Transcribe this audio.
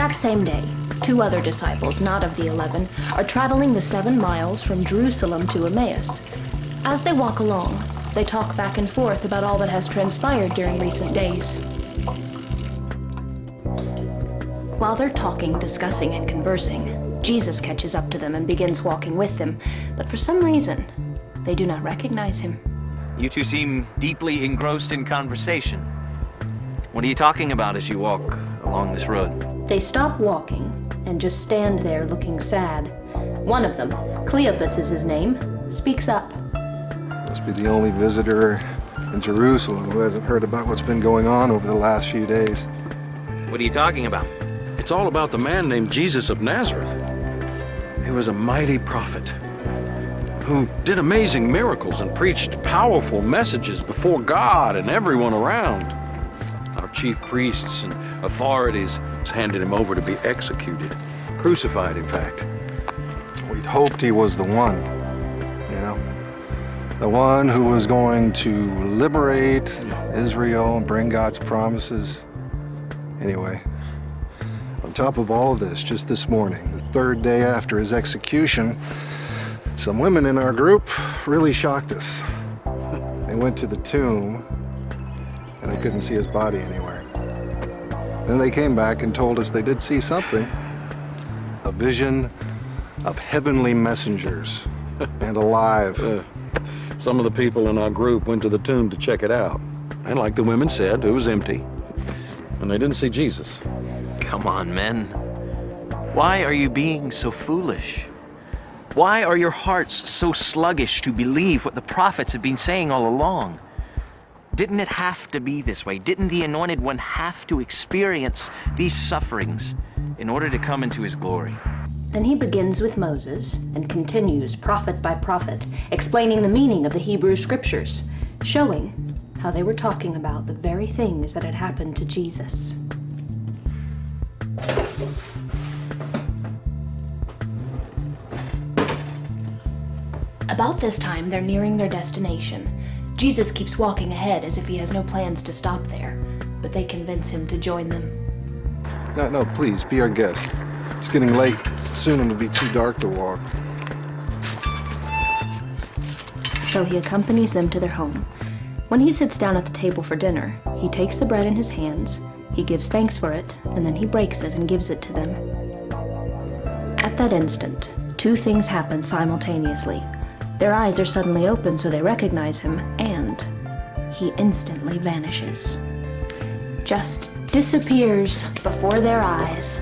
That same day, 2 other disciples, not of the 11, are traveling the 7 miles from Jerusalem to Emmaus. As they walk along, they talk back and forth about all that has transpired during recent days. While they're talking, discussing, and conversing, Jesus catches up to them and begins walking with them, but for some reason, they do not recognize him. You two seem deeply engrossed in conversation. What are you talking about as you walk along this road? They stop walking and just stand there looking sad. One of them, Cleopas is his name, speaks up. Must be the only visitor in Jerusalem who hasn't heard about what's been going on over the last few days. What are you talking about? It's all about the man named Jesus of Nazareth. He was a mighty prophet who did amazing miracles and preached powerful messages before God and everyone around. Our chief priests and authorities handed him over to be executed, crucified, in fact. We'd hoped he was the one, the one who was going to liberate Israel and bring God's promises. Anyway, on top of all of this, just this morning, the 3rd day after his execution, some women in our group really shocked us. They went to the tomb and they couldn't see his body anywhere. Then they came back and told us they did see something, a vision of heavenly messengers and alive. Some of the people in our group went to the tomb to check it out. And like the women said, it was empty. And they didn't see Jesus. Come on, men. Why are you being so foolish? Why are your hearts so sluggish to believe what the prophets have been saying all along? Didn't it have to be this way? Didn't the Anointed One have to experience these sufferings in order to come into his glory? Then he begins with Moses and continues prophet by prophet, explaining the meaning of the Hebrew scriptures, showing how they were talking about the very things that had happened to Jesus. About this time, they're nearing their destination. Jesus keeps walking ahead as if he has no plans to stop there, but they convince him to join them. No, please, be our guest. It's getting late. Soon it'll be too dark to walk. So he accompanies them to their home. When he sits down at the table for dinner, he takes the bread in his hands, he gives thanks for it, and then he breaks it and gives it to them. At that instant, 2 things happen simultaneously. Their eyes are suddenly open so they recognize him, and he instantly vanishes. Just disappears before their eyes.